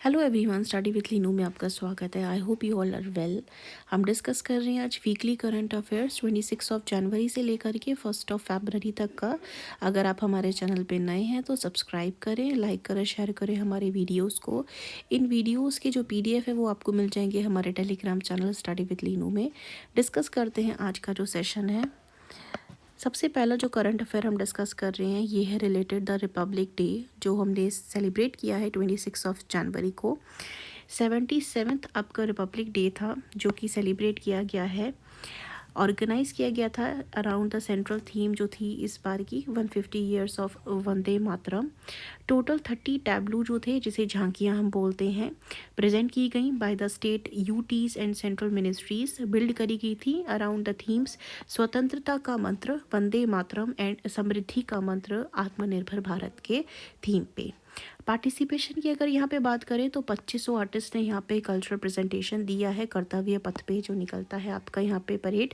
Hello everyone, study with Leenu में आपका स्वागत है। I hope you all are well. हम डिस्कस कर रहे हैं आज वीकली करंट अफेयर्स 26 जनवरी से लेकर के 1 फरवरी तक का। अगर आप हमारे चैनल पे नए हैं तो सब्सक्राइब करें, लाइक करें, शेयर करें हमारे वीडियोस को। इन वीडियोस के जो PDF है वो आपको मिल जाएंगे हमारे Telegram channel study with Leenu में। डिस्कस करते हैं आज का जो सेशन है। सबसे पहला जो करंट अफेयर हम डिस्कस कर रहे हैं ये है रिलेटेड द रिपब्लिक डे, जो हमने सेलिब्रेट किया है 26 जनवरी को। 77th आपका रिपब्लिक डे था जो कि सेलिब्रेट किया गया है, ऑर्गेनाइज किया गया था अराउंड द सेंट्रल थीम जो थी इस बार की 150 years of Vande Mataram. Total 30 tableau जो थे, जिसे झांकियां हम बोलते हैं, प्रेजेंट की गई by the state UTs and central ministries. Build करी गई थी अराउंड द थीम्स स्वतंत्रता का मंत्र, वंदे मातरम एंड समृद्धि का मंत्र, आत्मनिर्भर भारत के थीम पे। पार्टिसिपेशन की अगर यहाँ पे बात करें तो 2500 आर्टिस्ट ने यहाँ पे कल्चरल प्रेजेंटेशन दिया है। कर्तव्य पथ पे जो निकलता है आपका यहाँ पे परेड,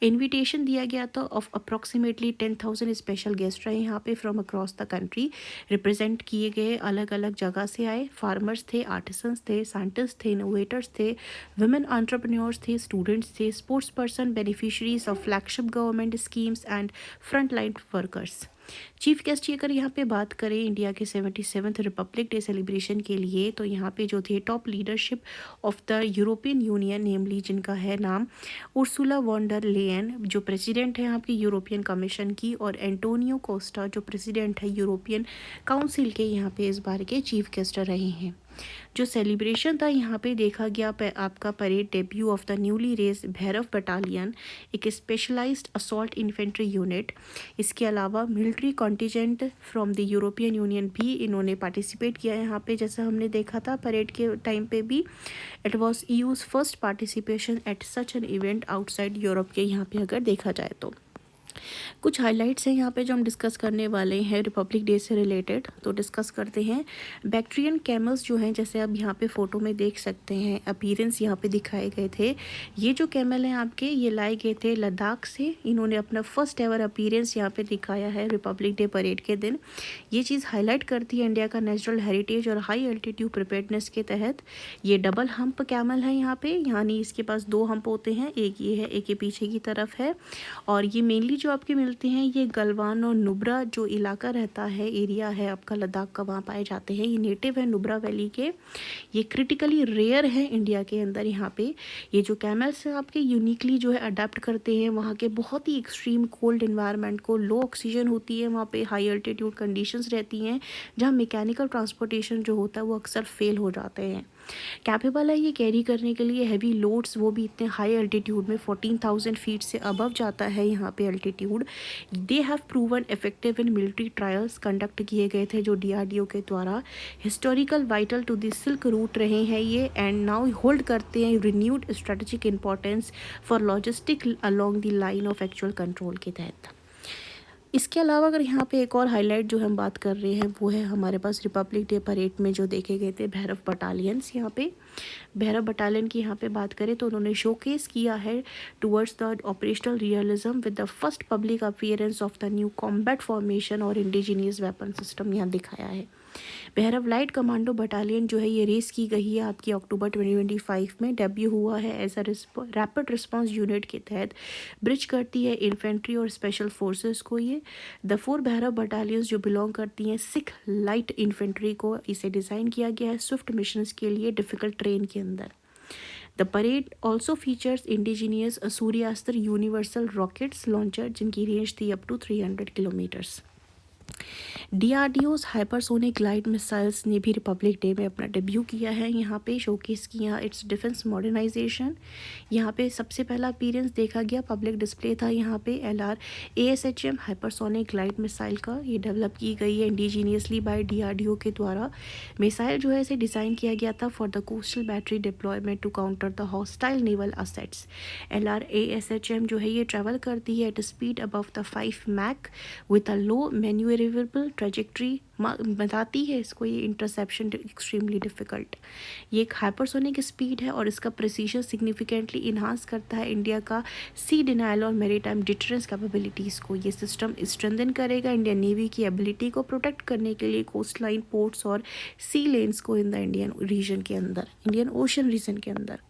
इनविटेशन दिया गया था ऑफ अप्रॉक्सीमेटली 10,000 स्पेशल गेस्ट रहे यहाँ पे from across the country. Represent किए गए अलग अलग जगह से आए। फार्मर्स थे, आर्टिसंस थे, साइंटिस्ट थे, इनोवेटर्स थे, वुमेन एंटरप्रेन्योर्स थे, स्टूडेंट्स थे, sports person, beneficiaries of flagship government schemes and front line workers. Chief guest की अगर यहाँ पे बात करें इंडिया के 77th रिपब्लिक डे सेलिब्रेशन के लिए, तो यहाँ पे जो थे top leadership of the European Union, namely जिनका है नाम उर्सुला वॉन डर लेयन, जो प्रेसिडेंट है आपकी यूरोपियन कमीशन की, और एंटोनियो कोस्टा जो प्रेसिडेंट है यूरोपियन काउंसिल के, यहाँ पे इस बार के चीफ गेस्ट रहे हैं। जो सेलिब्रेशन था यहाँ पे देखा गया आपका parade debut of the newly raised Bhairav battalion, एक स्पेशलाइज्ड असॉल्ट इन्फेंट्री यूनिट। इसके अलावा military contingent from the European Union भी इन्होंने पार्टिसिपेट किया यहाँ पे, जैसा हमने देखा था परेड के टाइम पे भी। It was use first participation at such an event outside Europe के, यहाँ पे अगर देखा जाए तो। कुछ हाइलाइट्स हैं यहाँ पे जो हम डिस्कस करने वाले हैं रिपब्लिक डे से रिलेटेड, तो डिस्कस करते हैं। बैक्ट्रियन कैमल्स जो हैं, जैसे आप यहाँ पे फोटो में देख सकते हैं, अपीयरेंस यहाँ पे दिखाए गए थे। ये जो कैमल हैं आपके, ये लाए गए थे लद्दाख से। इन्होंने अपना फर्स्ट एवर अपीयरेंस यहाँ पे दिखाया है रिपब्लिक डे परेड के दिन। ये चीज़ हाईलाइट करती है इंडिया का नेचुरल हेरिटेज और हाई एल्टीट्यूड प्रिपेयर्डनेस के तहत। ये डबल हम्प कैमल है यहाँ पे, यानी इसके पास 2 हम्प होते हैं, एक ये है, एक ये पीछे की तरफ है। और ये मेनली जो आपके मिलते हैं ये गलवान और नुब्रा जो इलाका रहता है, एरिया है आपका लद्दाख का, वहाँ पाए जाते हैं। ये नेटिव है नुब्रा वैली के। ये क्रिटिकली रेयर है इंडिया के अंदर। यहाँ पे ये जो कैमल्स हैं आपके यूनिकली जो है अडेप्ट करते हैं वहाँ के बहुत ही एक्सट्रीम कोल्ड इन्वायरमेंट को। लो ऑक्सीजन होती है वहाँ पे, हाई अल्टीट्यूड कंडीशंस रहती हैं, जहाँ मैकेनिकल ट्रांसपोर्टेशन जो होता है वो अक्सर फेल हो जाते हैं। कैपेबल है ये कैरी करने के लिए हैवी लोड्स, वो भी इतने हाई अल्टीट्यूड में 14,000 फीट से अबव जाता है यहाँ पे altitude. They have proven effective in military trials conduct किए गए थे जो DRDO के द्वारा। Historical vital to the silk route रहे हैं ये, एंड नाउ होल्ड करते हैं renewed strategic importance for logistic along the line of actual control के तहत। इसके अलावा अगर यहाँ पे एक और हाईलाइट जो हम बात कर रहे हैं वो है हमारे पास रिपब्लिक डे परेड में जो देखे गए थे भैरव बटालियंस। यहाँ पे भैरव बटालियन की यहाँ पे बात करें तो उन्होंने शोकेस किया है towards the operational realism with the first public appearance of the new combat formation और इंडिजीनियस वेपन सिस्टम यहाँ दिखाया है। भैरव लाइट कमांडो बटालियन जो है ये रेस की गई है आपकी अक्टूबर 2025 में। डेब्यू हुआ है as a rapid response unit के तहत। ब्रिज करती है इन्फेंट्री और स्पेशल फोर्सेस को। ये द 4 भैरव बटालियंस जो बिलोंग करती हैं सिख लाइट इन्फेंट्री को, इसे डिज़ाइन किया गया है स्विफ्ट मिशंस के लिए डिफ़िकल्ट ट्रेन के अंदर। The parade also features indigenous Suryastra universal rockets launcher, जिनकी रेंज थी up to 300 kilometres. DRDO's hypersonic glide missiles ने भी रिपब्लिक डे में अपना डेब्यू किया है। यहाँ पे शोकेस किया इट्स डिफेंस मॉडर्नाइजेशन। यहाँ पे सबसे पहला अपीयरेंस देखा गया, पब्लिक डिस्प्ले था यहाँ पे LR ASHM hypersonic glide missile का। ये डेवलप की गई है इंडिजीनियसली बाय DRDO के द्वारा। मिसाइल जो है इसे डिज़ाइन किया गया था for the coastal battery deployment to counter the hostile naval assets. LR ASHM जो है ये ट्रैवल करती है at speed above the 5 Mach with a low manoeuvrable unbelievable trajectory बताती है इसको ये इंटरसेप्शन एक्सट्रीमली डिफ़िकल्ट। ये एक हाइपरसोनिक स्पीड है और इसका प्रिसीजन सिग्निफिकेंटली इन्हांस करता है इंडिया का सी डिनाइल और मेरीटाइम डिटरेंस कैपेबिलिटीज़ को। ये सिस्टम स्ट्रेंथन करेगा इंडियन नेवी की एबिलिटी को प्रोटेक्ट करने के लिए कोस्ट लाइन, पोर्ट्स और सी लेन्स को इन द इंडियन रीजन के अंदर, इंडियन ओशन रीजन के अंदर।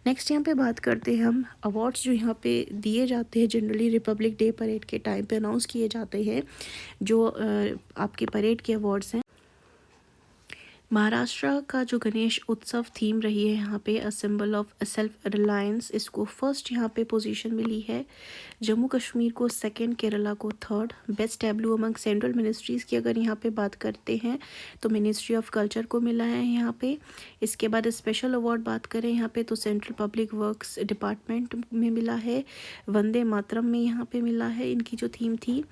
नेक्स्ट यहाँ पे बात करते हैं हम अवार्ड्स जो यहाँ पे दिए जाते हैं जनरली रिपब्लिक डे परेड के टाइम पे अनाउंस किए जाते हैं। जो आपके परेड के अवार्ड्स हैं, महाराष्ट्र का जो गणेश उत्सव थीम रही है यहाँ पे a symbol of self reliance, इसको फर्स्ट यहाँ पे पोजीशन मिली है। जम्मू कश्मीर को सेकंड, केरला को third. Best tableau among central ministries की अगर यहाँ पे बात करते हैं तो मिनिस्ट्री ऑफ कल्चर को मिला है यहाँ पे। इसके बाद स्पेशल अवार्ड बात करें यहाँ पे तो सेंट्रल पब्लिक वर्क्स डिपार्टमेंट में मिला है। वंदे मातरम में यहाँ पे मिला है इनकी जो थीम थी।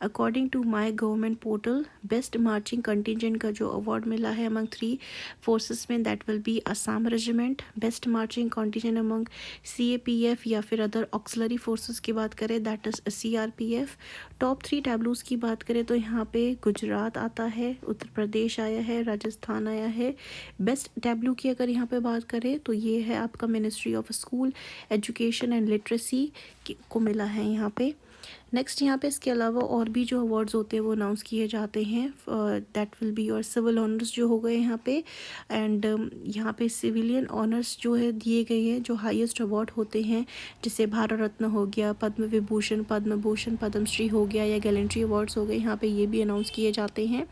According to my government portal best marching contingent का जो अवार्ड मिला है अमंग 3 फोर्सेस में, that will be Assam regiment. Best marching contingent among CAPF या फिर अदर ऑक्सिलरी फोर्सेस की बात करें that is CRPF। Top 3 tableaux की बात करें तो यहाँ पे गुजरात आता है, उत्तर प्रदेश आया है, राजस्थान आया है। बेस्ट टैब्लू की अगर यहाँ पे बात करें तो ये है आपका ministry of school education and literacy को मिला है यहाँ पे। नेक्स्ट यहाँ पे इसके अलावा और भी जो अवार्ड्स होते हैं वो अनाउंस किए जाते हैं। दैट विल बी और सिविल ऑनर्स जो हो गए यहाँ पे। एंड यहाँ पे सिविलियन ऑनर्स जो है दिए गए हैं, जो हाईएस्ट अवार्ड होते हैं जैसे भारत रत्न हो गया, पद्म विभूषण, पद्म भूषण, पद्मश्री हो गया या गैलेंट्री अवार्ड्स हो गए, यहाँ पे ये भी अनाउंस किए जाते हैं।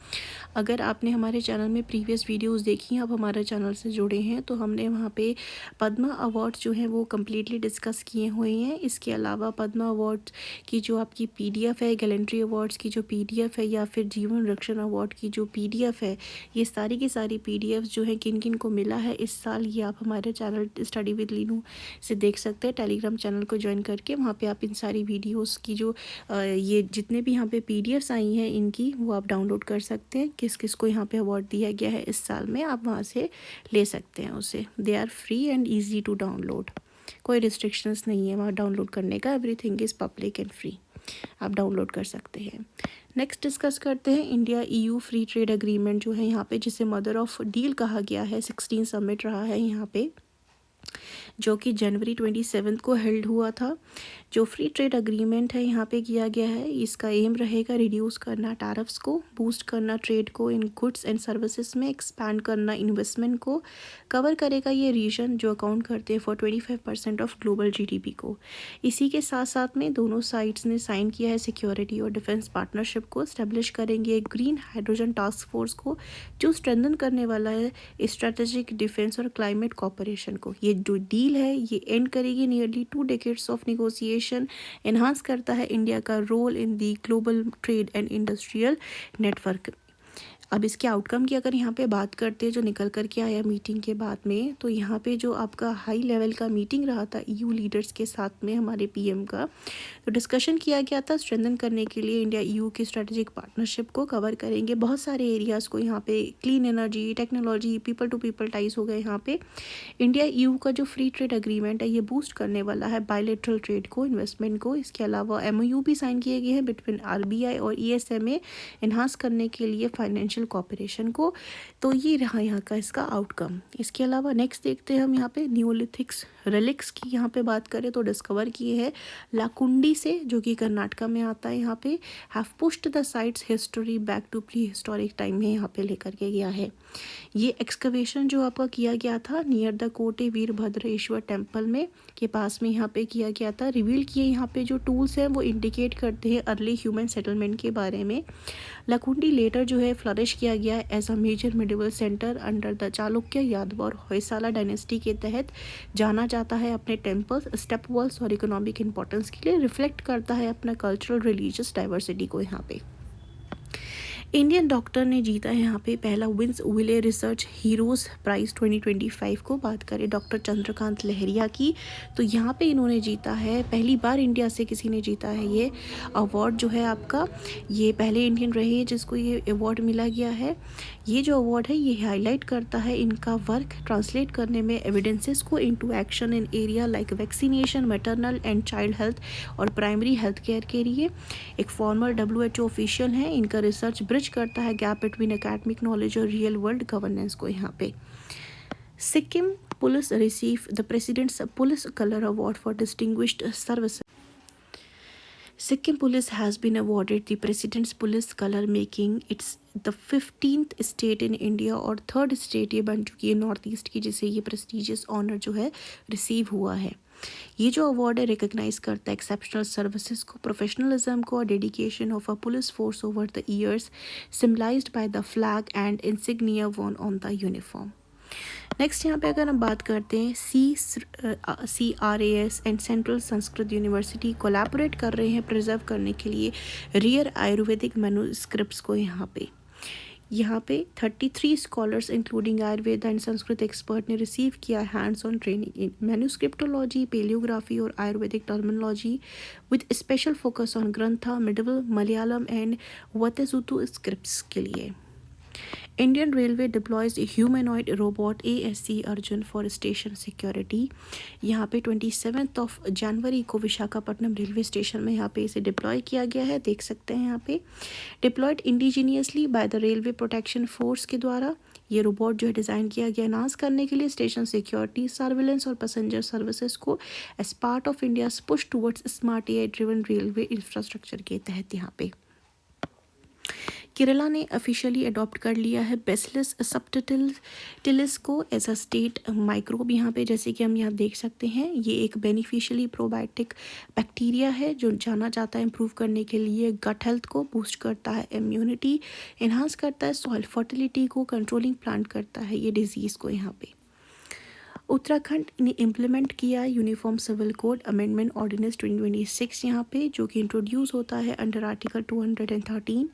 अगर आपने हमारे चैनल में प्रीवियस वीडियोज़ देखी हैं, आप हमारे चैनल से जुड़े हैं तो हमने वहाँ पे पद्म अवार्ड्स जो हैं वो कम्प्लीटली डिस्कस किए हुए हैं। इसके अलावा पद्म अवार्ड की जो आपकी PDF है, गैलेंट्री अवार्ड्स की जो PDF है या फिर जीवन रक्षण अवार्ड की जो PDF है, ये सारी की सारी PDFs जो है किन किन को मिला है इस साल, ये आप हमारे चैनल स्टडी विद लीनू से देख सकते हैं। टेलीग्राम चैनल को ज्वाइन करके वहाँ पे आप इन सारी वीडियोस की जो ये जितने भी यहाँ पे PDFs आई हैं इनकी वो आप डाउनलोड कर सकते हैं। किस किस को यहाँ पे अवार्ड दिया गया है इस साल में, आप वहाँ से ले सकते हैं उसे। They are free and easy to download, कोई रिस्ट्रिक्शंस नहीं है वहाँ डाउनलोड करने का, everything is public and free, आप डाउनलोड कर सकते हैं। नेक्स्ट डिस्कस करते हैं India EU free trade agreement जो है यहाँ पे, जिसे मदर ऑफ डील कहा गया है। 16 समिट रहा है यहाँ पे जो कि जनवरी 27 को हेल्ड हुआ था। जो फ्री ट्रेड एग्रीमेंट है यहाँ पे किया गया है, इसका एम रहेगा रिड्यूस करना टैरिफ्स को, बूस्ट करना ट्रेड को इन गुड्स एंड सर्विसेज में, एक्सपैंड करना इन्वेस्टमेंट को, कवर करेगा ये रीजन जो अकाउंट करते हैं फॉर 25% ऑफ ग्लोबल GDP को। इसी के साथ साथ में दोनों साइड्स ने साइन किया है सिक्योरिटी और डिफेंस पार्टनरशिप को, स्टेब्लिश करेंगे एक ग्रीन हाइड्रोजन टास्क फोर्स को जो स्ट्रेंथन करने वाला है स्ट्रेटेजिक डिफेंस और क्लाइमेट कॉपरेशन को। ये जो डील है ये एंड करेगी nearly 2 decades of negotiation, enhance करता है इंडिया का role in the global trade and industrial network. अब इसके आउटकम की अगर यहाँ पे बात करते हैं जो निकल कर के आया मीटिंग के बाद में, तो यहाँ पे जो आपका हाई लेवल का मीटिंग रहा था EU लीडर्स के साथ में हमारे PM का, तो डिस्कशन किया गया था स्ट्रेंथन करने के लिए इंडिया EU की स्ट्रेटेजिक पार्टनरशिप को। कवर करेंगे बहुत सारे एरियाज़ को यहाँ पे, clean energy, technology, people to people ties हो गए यहाँ पे। इंडिया EU का जो फ्री ट्रेड एग्रीमेंट है ये बूस्ट करने वाला है बायलैटरल ट्रेड को, इन्वेस्टमेंट को। इसके अलावा MOU भी साइन किए गए हैं बिटवीन RBI और ESMA, एनहांस करने के लिए फाइनेंशियल कॉपरेशन को। तो ये रहा यहाँ का इसका आउटकम। इसके अलावा नेक्स्ट देखते हैं हम यहाँ पे न्यूलिथिक्स रिलिक्स की यहाँ पे बात करें तो डिस्कवर किए हैं लाकुंडी से, जो कि कर्नाटका में आता है। यहाँ पे have pushed the site's history back to pre historic time में यहाँ पे लेकर के गया है। ये एक्सकवेशन जो आपका किया गया था नियर द कोटे वीरभद्रेश्वर टेम्पल में के पास में यहाँ पे किया गया था। रिवील किए यहाँ पे जो टूल्स हैं वो इंडिकेट करते हैं अर्ली ह्यूमन सेटलमेंट के बारे में। लाकुंडी लेटर जो है फ्लरिश किया गया है as a major medieval centre under the Chalukya, Yadava और होयसाला डायनेस्टी के तहत जाना जाता है अपने टेम्पल्स, स्टेप वॉल्स और इकोनॉमिक इंपॉर्टेंस के लिए। रिफ्लेक्ट करता है अपना कल्चरल रिलीजियस डाइवर्सिटी को यहाँ पे। इंडियन डॉक्टर ने जीता है यहाँ पे पहला विंस विले रिसर्च हीरोज़ प्राइज़ 2025 को। बात करें डॉक्टर चंद्रकांत लहरिया की, तो यहाँ पे इन्होंने जीता है, पहली बार इंडिया से किसी ने जीता है ये अवार्ड जो है आपका। ये पहले इंडियन रहे हैं जिसको ये अवार्ड मिला गया है। ये जो अवार्ड है ये हाईलाइट करता है इनका वर्क ट्रांसलेट करने में एविडेंसेस को into action in area like vaccination, maternal and child health और प्राइमरी हेल्थ केयर के लिए। एक फॉर्मर WHO ऑफिशियल हैं, इनका रिसर्च ब्रिज करता है गैप बिटवीन एकेडमिक नॉलेज और रियल वर्ल्ड गवर्नेंस को। यहाँ पे Sikkim police receive the presidents police colour award for distinguished service. Sikkim Police has been awarded the President's Police Color, making its the 15th state in India और third state ये बन चुकी है north east की जिसे ये प्रेस्टिजियस ऑनर जो है रिसीव हुआ है। ये जो अवार्ड है रिकग्नाइज करता है एक्सेप्शनल सर्विसेज को, प्रोफेशनलिज्म को और dedication of a police force over the years, symbolised by the flag and insignia worn on the uniform. Next यहाँ पे अगर हम बात करते हैं CRAS and central Sanskrit university collaborate कर रहे हैं प्रिजर्व करने के लिए रेयर आयुर्वेदिक मैन्युस्क्रिप्ट्स को। यहाँ पे 33 scholars including Ayurveda and Sanskrit expert ने रिसीव किया hands on training in manuscriptology, palaeography और Ayurvedic terminology with special focus on Grantha, medieval, Malayalam and Vattezhuthu scripts के लिए। Indian Railway deploys a humanoid robot ASC Arjun for station security। यहाँ पे 27 जनवरी को विशाखापट्टनम रेलवे स्टेशन में यहाँ पे इसे डिप्लॉय किया गया है, देख सकते हैं यहाँ पे। Deployed indigenously by the railway protection force के द्वारा ये रोबोट जो है डिज़ाइन किया गया एनहांस करने के लिए स्टेशन सिक्योरिटी, सर्विलेंस और पैसेंजर सर्विसेज को as part of India's push towards smart AI driven railway infrastructure के तहत। यहाँ पे केरला ने ऑफिशियली अडॉप्ट कर लिया है बेसिलस सबटिलिस को एज अ स्टेट माइक्रोब। यहाँ पे जैसे कि हम यहाँ देख सकते हैं ये एक बेनिफिशियली प्रोबायोटिक बैक्टीरिया है जो जाना जाता है इम्प्रूव करने के लिए गट हेल्थ को, बूस्ट करता है इम्यूनिटी, इन्हांस करता है सॉइल फर्टिलिटी को, कंट्रोलिंग प्लांट करता है ये डिजीज़ को। यहाँ पे उत्तराखंड ने इम्प्लीमेंट किया uniform civil code amendment ordinance 2026 यहाँ पे जो कि इंट्रोड्यूस होता है अंडर आर्टिकल 213।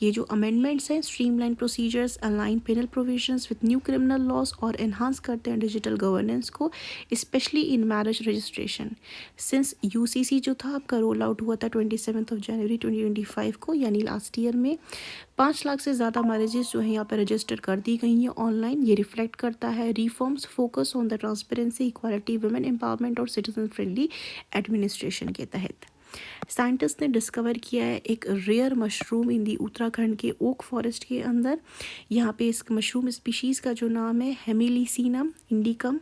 ये जो अमेंडमेंट्स हैं streamline procedures, align penal provisions with new criminal laws और एनहांस करते हैं डिजिटल गवर्नेंस को, specially in marriage registration. Since UCC जो था आपका रोल आउट हुआ था 27 जनवरी 2025 को, यानी लास्ट ईयर में 5 लाख से ज़्यादा मैरिजेस जो है यहाँ पर रजिस्टर कर दी गई हैं ऑनलाइन। ये रिफ्लेक्ट करता है reforms focus on the transparency, equality, women empowerment और सिटीजन फ्रेंडली एडमिनिस्ट्रेशन के तहत। साइंटिस्ट ने डिस्कवर किया है एक रेयर मशरूम इन दी उत्तराखंड के ओक फॉरेस्ट के अंदर। यहाँ पे इस मशरूम स्पीशीज़ का जो नाम है हेमिलीसिनम इंडिकम।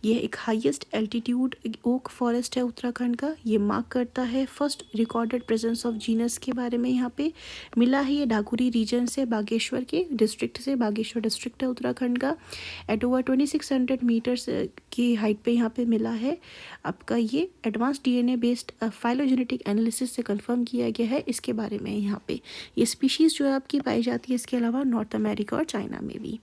यह एक हाईएस्ट एल्टीट्यूड ओक फॉरेस्ट है उत्तराखंड का। ये मार्क करता है first recorded presence of genus के बारे में यहाँ पे मिला है। ये डाकुरी रीजन से, बागेश्वर के डिस्ट्रिक्ट से, बागेश्वर डिस्ट्रिक्ट है उत्तराखंड का। एट ओवर 2600 मीटर्स की हाइट पे यहाँ पे मिला है आपका। ये advance DNA based phylogenetic analysis से कंफर्म किया गया है इसके बारे में। यहाँ पे ये स्पीशीज़ जो है आपकी पाई जाती है इसके अलावा नॉर्थ अमेरिका और चाइना में भी।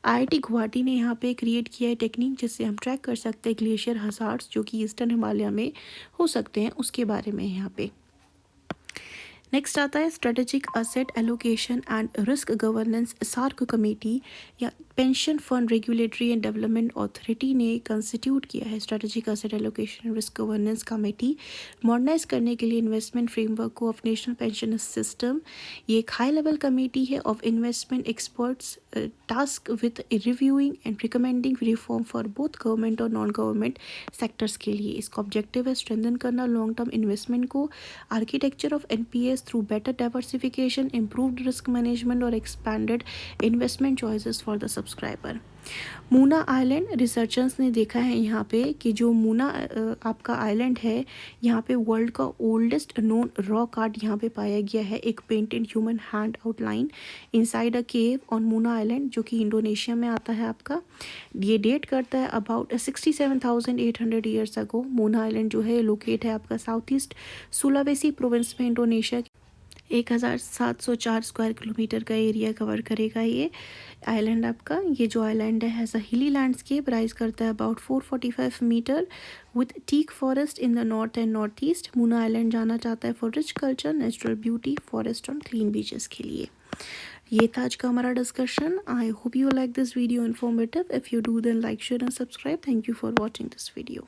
IIT गुवाहाटी ने यहाँ पे क्रिएट किया है टेक्निक जिससे हम ट्रैक कर सकते हैं ग्लेशियर हज़ार्ड्स जो कि ईस्टर्न हिमालय में हो सकते हैं, उसके बारे में यहाँ पे। नेक्स्ट आता है strategic asset allocation and risk governance SARC committee या pension fund regulatory and development authority ने कंस्टिट्यूट किया है strategic asset allocation risk governance committee modernise करने के लिए investment framework of national pension system. ये एक हाई लेवल कमेटी है of investment experts task with reviewing and recommending reform for both government और नॉन गवर्नमेंट सेक्टर्स के लिए। इसका ऑब्जेक्टिव है स्ट्रेंथन करना लॉन्ग टर्म इन्वेस्टमेंट को, architecture of NPS through better diversification, improved risk management और expanded investment choices for the subscriber। Muna island researchers ने देखा है यहाँ पे कि जो मूना आपका आइलैंड है यहाँ पे वर्ल्ड का ओल्डेस्ट नोन रॉक आर्ट यहाँ पे पाया गया है, एक painted human hand outline inside a cave on Muna island जो कि इंडोनेशिया में आता है आपका। ये डेट करता है about 67,800 years ago. Muna island जो है लोकेट है आपका साउथ ईस्ट सुलावेसी प्रोविंस में इंडोनेशिया। 1704 स्क्वायर किलोमीटर का एरिया कवर करेगा ये आइलैंड आपका। ये जो आइलैंड है हैज़ अ हिली लैंडस्केप, राइज करता है about 445 metre with teak forest in the north and north east. Muna island जाना चाहता है for rich culture, natural beauty, forest और क्लीन बीचेस के लिए। ये था आज का हमारा discussion. I hope you like this video informative. If you do then like share and subscribe. Thank you for watching this video.